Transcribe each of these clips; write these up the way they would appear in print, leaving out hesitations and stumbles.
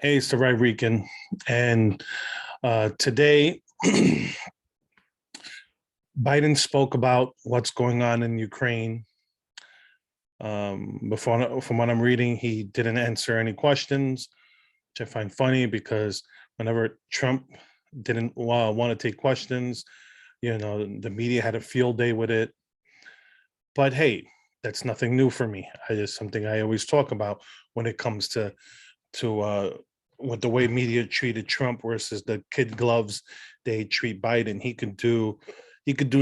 Hey, it's the Right Rican, and today Biden spoke about what's going on in Ukraine. From what I'm reading, he didn't answer any questions, which I find funny because whenever Trump didn't want to take questions, the media had a field day with it. But hey, that's nothing new for me. It's something I always talk about when it comes to with the way media treated Trump versus the kid gloves they treat Biden. He could do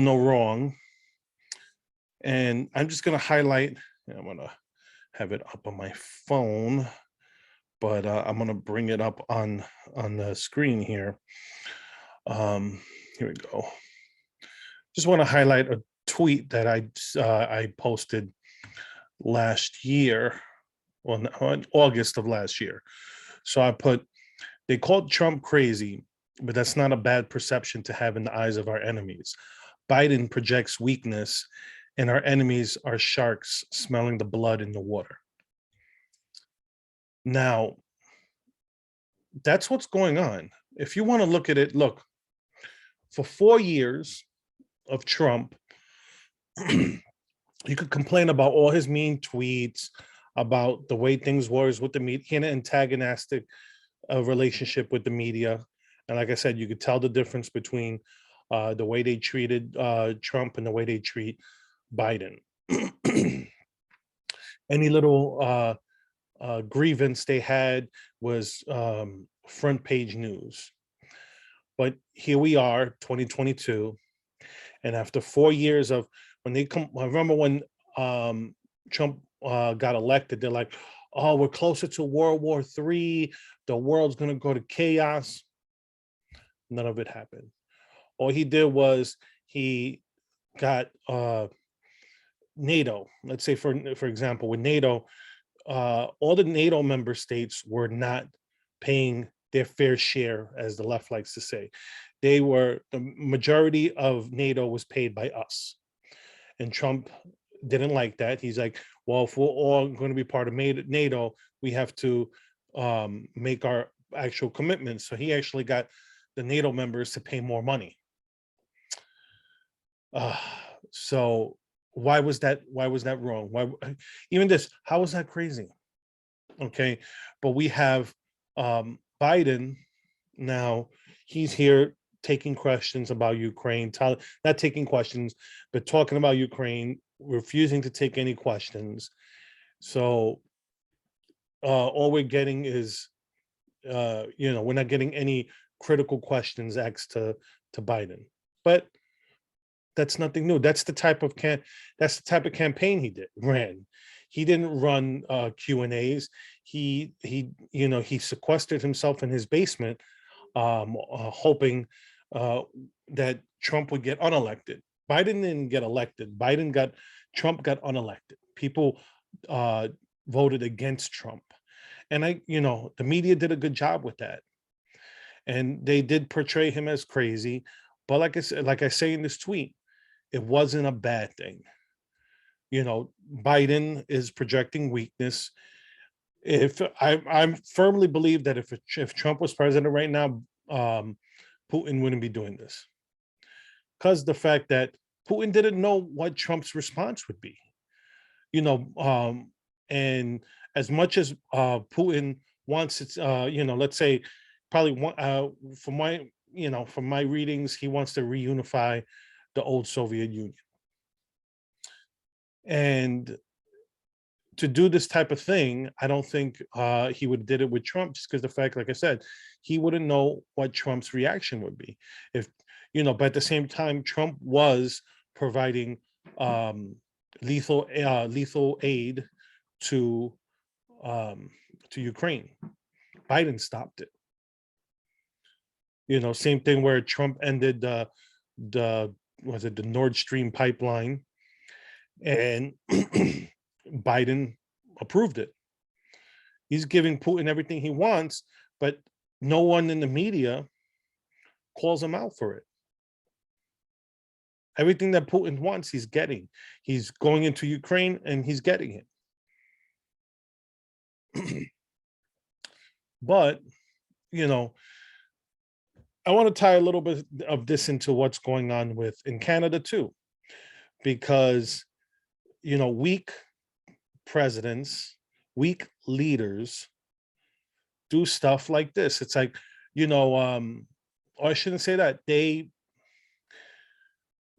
no wrong. And I'm just gonna highlight. I'm gonna have it up on my phone, but I'm gonna bring it up on the screen here. Here we go. Just want to highlight a tweet that I posted last year, on August of last year. So I put, they called Trump crazy, but that's not a bad perception to have in the eyes of our enemies. Biden projects weakness, and our enemies are sharks smelling the blood in the water. Now, that's what's going on. If you want to look at it, look, for 4 years of Trump, you could complain about all his mean tweets, about the way things were with the media, he had an antagonistic relationship with the media. And like I said, you could tell the difference between the way they treated Trump and the way they treat Biden. Any little grievance they had was front page news. But here we are, 2022, and after 4 years of when they come, I remember when Trump got elected, they're like, "Oh, we're closer to World War III. The world's going to go to chaos." None of it happened. All he did was he got NATO. Let's say, for example, with NATO, all the NATO member states were not paying their fair share, as the left likes to say. The majority of NATO was paid by us. And Trump didn't like that. He's like, well, if we're all going to be part of NATO, we have to make our actual commitments. So he actually got the NATO members to pay more money. So why was that wrong? Why, even this, how is that crazy? Okay, but we have Biden now. He's here taking questions about Ukraine, not taking questions, but talking about Ukraine, refusing to take any questions. So all we're getting is, we're not getting any critical questions asked to Biden. But that's nothing new. That's the type of campaign he ran. He didn't run Q&As. He sequestered himself in his basement, hoping that Trump would get unelected. Biden didn't get elected. Trump got unelected. People voted against Trump. And the media did a good job with that. And they did portray him as crazy. But like I say in this tweet, it wasn't a bad thing. Biden is projecting weakness. If I firmly believe that if Trump was president right now, Putin wouldn't be doing this, because the fact that Putin didn't know what Trump's response would be. And as much as Putin wants it, let's say, probably from my readings, he wants to reunify the old Soviet Union. And to do this type of thing, I don't think he would have did it with Trump, just because the fact, like I said, he wouldn't know what Trump's reaction would be. But at the same time, Trump was providing lethal aid to Ukraine. Biden stopped it. Same thing where Trump ended the Nord Stream pipeline, and Biden approved it. He's giving Putin everything he wants, but no one in the media calls him out for it. Everything that Putin wants, he's getting. He's going into Ukraine and he's getting it. But, you know, I want to tie a little bit of this into what's going on with in Canada too, because, weak presidents, weak leaders do stuff like this. It's like, or I shouldn't say that.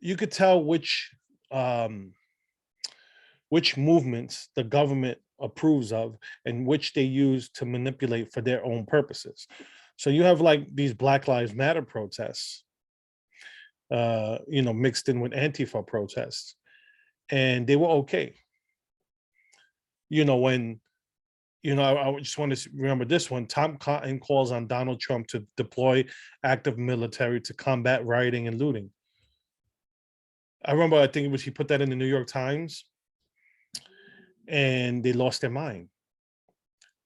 You could tell um which movements the government approves of and which they use to manipulate for their own purposes. So you have like these Black Lives Matter protests, mixed in with Antifa protests, and they were okay. When I just want to remember this one. Tom Cotton calls on Donald Trump to deploy active military to combat rioting and looting. I remember, I think it was he put that in the New York Times, and they lost their mind.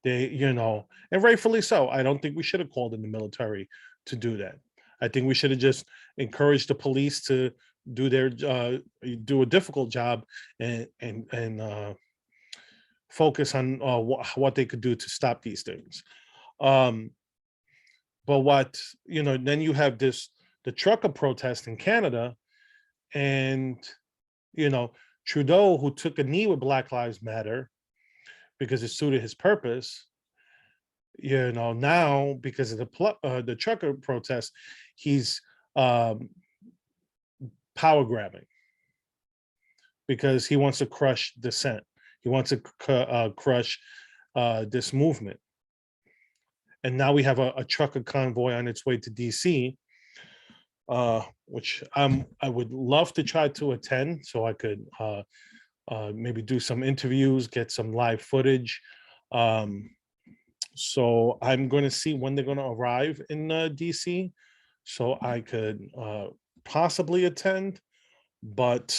And rightfully so. I don't think we should have called in the military to do that. I think we should have just encouraged the police to do a difficult job and focus on what they could do to stop these things. Um, but then you have the trucker protest in Canada, and you know Trudeau, who took a knee with Black Lives Matter because it suited his purpose. Now because of the trucker protest, he's um, power grabbing because he wants to crush dissent. He wants to crush this movement. And now we have a trucker convoy on its way to DC, which I would love to try to attend, so I could maybe do some interviews, get some live footage. So I'm going to see when they're going to arrive in DC, so I could possibly attend. But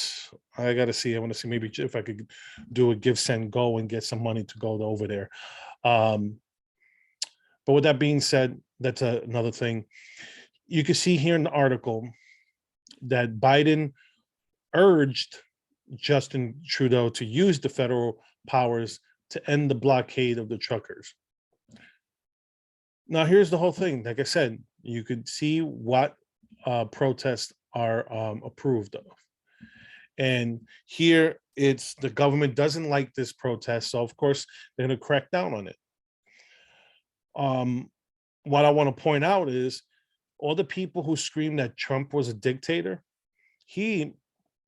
I got to see. I want to see maybe if I could do a give, send, go and get some money to go over there. But with that being said, that's another thing. You can see here in the article that Biden urged Justin Trudeau to use the federal powers to end the blockade of the truckers. Now, here's the whole thing. Like I said, you could see what protests are approved of. And here it's the government doesn't like this protest. So, of course, they're going to crack down on it. What I want to point out is all the people who screamed that Trump was a dictator, he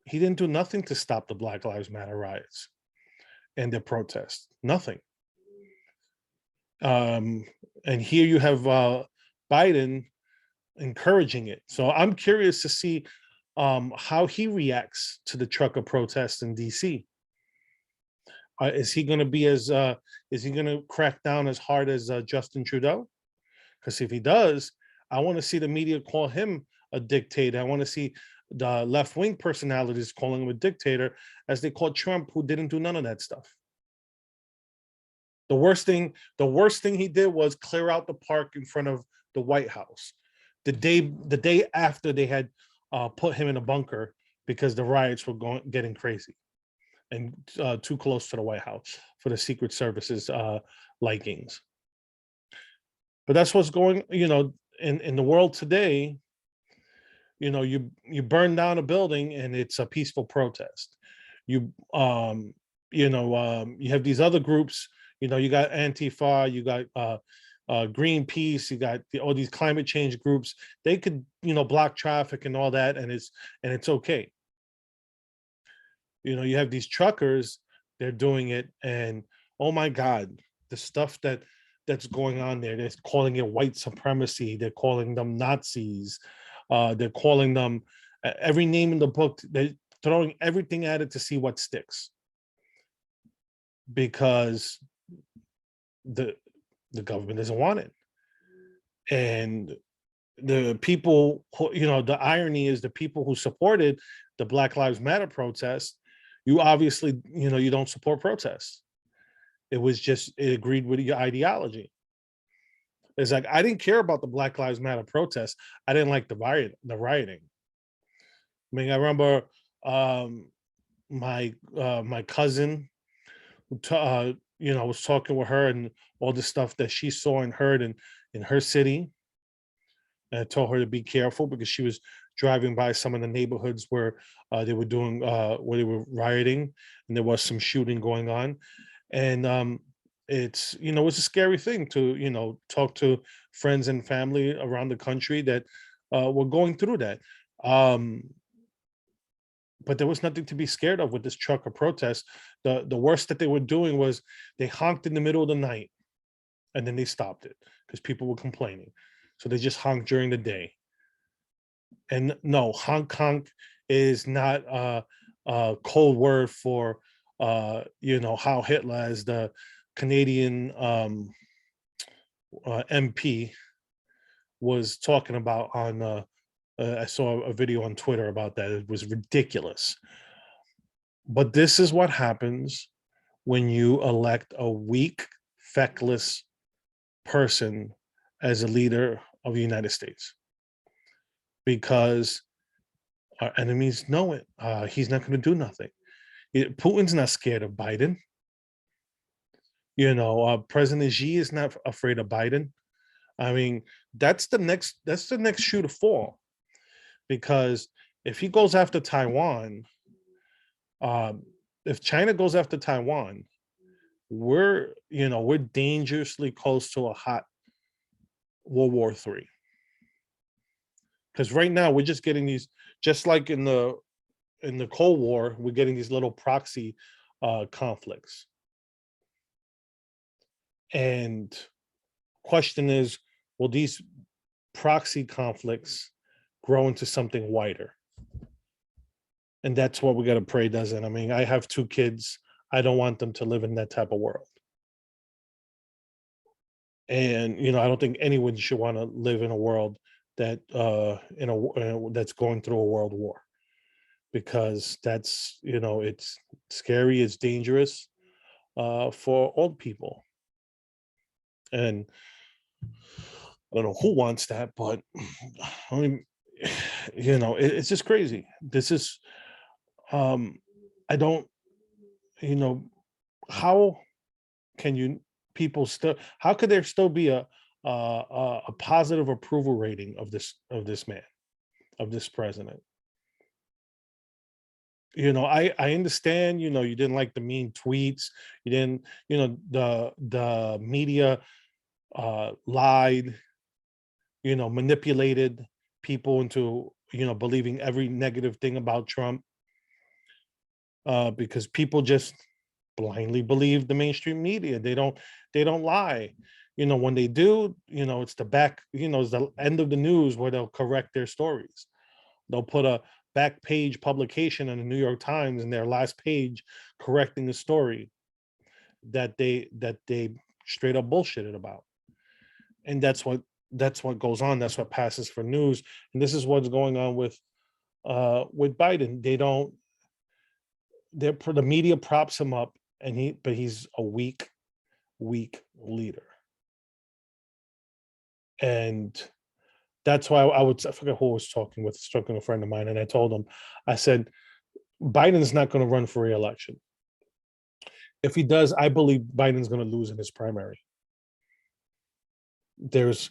didn't do nothing to stop the Black Lives Matter riots and the protests. Nothing. And here you have Biden encouraging it. So I'm curious to see how he reacts to the trucker protests in DC. Is he going to be is he going to crack down as hard as Justin Trudeau? Because if he does, I want to see the media call him a dictator. I want to see the left-wing personalities calling him a dictator, as they called Trump, who didn't do none of that stuff. The worst thing he did was clear out the park in front of the White House the day after they had put him in a bunker because the riots were getting crazy and too close to the White House for the Secret Service's likings. But that's what's going, in the world today. You burn down a building and it's a peaceful protest. You you have these other groups. You got Antifa, you got Greenpeace, you got all these climate change groups. They could block traffic and all that, and it's okay. You have these truckers, they're doing it, and oh my God, the stuff that's going on there. They're calling it white supremacy. They're calling them Nazis. They're calling them every name in the book. They're throwing everything at it to see what sticks, because the government doesn't want it. And the people the irony is the people who supported the Black Lives Matter protest, you obviously you don't support protests. It agreed with your ideology. It's like, I didn't care about the Black Lives Matter protests. I didn't like the rioting. I mean, I remember my cousin I was talking with her and all the stuff that she saw and heard in her city. And I told her to be careful because she was driving by some of the neighborhoods where they were doing where they were rioting, and there was some shooting going on. And it's it's a scary thing to talk to friends and family around the country that were going through that. Um, but there was nothing to be scared of with this trucker protest. The worst that they were doing was they honked in the middle of the night and then they stopped it because people were complaining. So they just honked during the day. And no, honk honk is not a cold word for how Hitler, as the Canadian MP, was talking about on I saw a video on Twitter about that. It was ridiculous. But this is what happens when you elect a weak, feckless person as a leader of the United States, because our enemies know it. He's not going to do nothing. Putin's not scared of Biden. President Xi is not afraid of Biden. I mean, that's the next shoe to fall, because if he goes after Taiwan, um, if China goes after Taiwan, we're dangerously close to a hot World War III. Because right now we're just getting these, just like in the Cold War, we're getting these little proxy conflicts. And question is, will these proxy conflicts grow into something wider? And that's what we got to pray doesn't. I mean, I have 2 kids. I don't want them to live in that type of world. And I don't think anyone should want to live in a world that that's going through a world war, because that's it's scary, it's dangerous for old people. And I don't know who wants that, but I mean, it's just crazy. This is I don't, you know, how can you people still? How could there still be a positive approval rating of this man, of this president? I understand. You didn't like the mean tweets. You didn't. The media lied. Manipulated people into believing every negative thing about Trump, because people just blindly believe the mainstream media. They don't lie. When they do, it's it's the end of the news where they'll correct their stories. They'll put a back page publication in the New York Times in their last page correcting the story that they straight up bullshitted about. And that's what goes on. That's what passes for news. And this is what's going on with Biden. The media props him up, but he's a weak leader. And that's why I forget who I was talking a friend of mine, and I told him, I said, Biden's not going to run for re-election. If he does, I believe Biden's going to lose in his primary. There's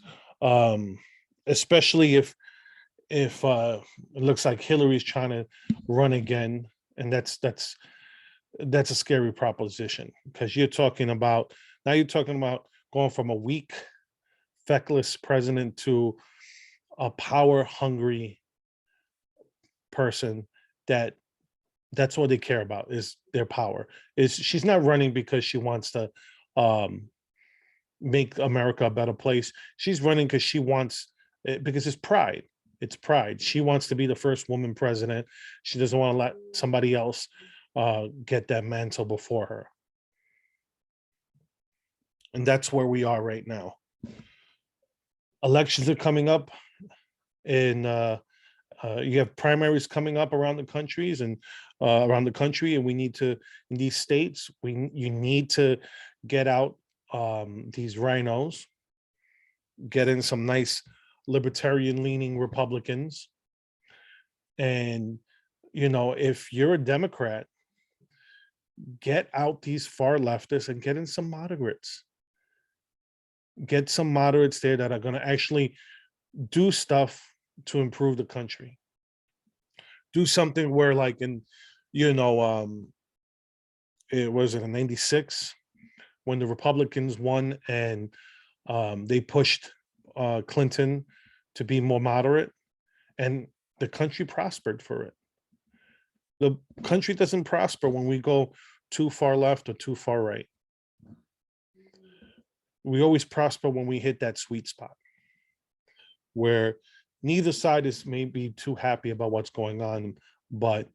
especially if it looks like Hillary's trying to run again, and that's a scary proposition, because you're talking about going from a weak, feckless president to a power hungry person that's what they care about, is their power. Is She's not running because she wants to um make America a better place. She's running because she wants because it's pride. It's pride. She wants to be the first woman president. She doesn't want to let somebody else get that mantle before her. And that's where we are right now. Elections are coming up, and you have primaries coming up around the countries and around the country, and we need to, in these states, you need to get out these rhinos, get in some nice libertarian leaning Republicans. And if you're a Democrat, get out these far leftists and get in some moderates. Get some moderates there that are going to actually do stuff to improve the country. Do something where, like, in, you know, it was in '96 when the Republicans won, and they pushed Clinton to be more moderate, and the country prospered for it. The country doesn't prosper when we go too far left or too far right. We always prosper when we hit that sweet spot where neither side is maybe too happy about what's going on, but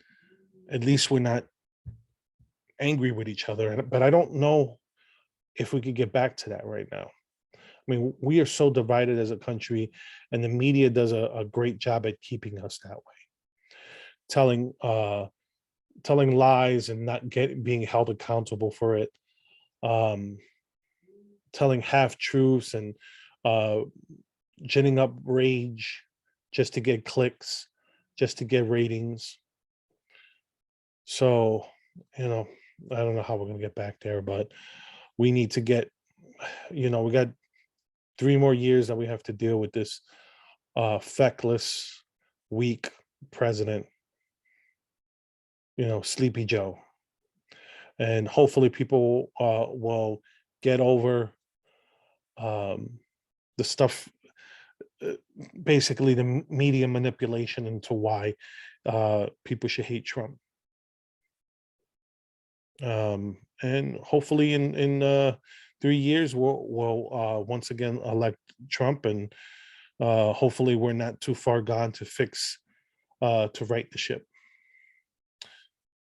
at least we're not angry with each other. But I don't know if we could get back to that right now. I mean, we are so divided as a country, and the media does a great job at keeping us that way, telling telling lies and not being held accountable for it, um, telling half truths, and uh, ginning up rage just to get clicks, just to get ratings. So, you know, I don't know how we're going to get back there, but we need to get, we got 3 more years that we have to deal with this feckless, weak president, Sleepy Joe. And hopefully people will get over um, the stuff, uh, basically the media manipulation into why people should hate Trump. And hopefully in 3 years we'll once again elect Trump, and hopefully we're not too far gone to fix to right the ship.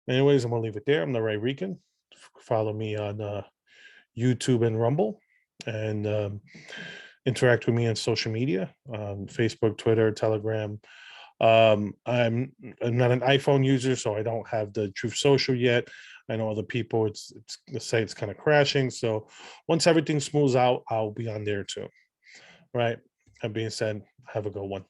Anyways, I'm gonna leave it there. I'm the Ray Rican. Follow me on YouTube and Rumble, and interact with me on social media, Facebook, Twitter, Telegram. I'm not an iPhone user, so I don't have the Truth Social yet. I know other people, it's the site's kind of crashing. So once everything smooths out, I'll be on there too. Right. That being said, have a good one.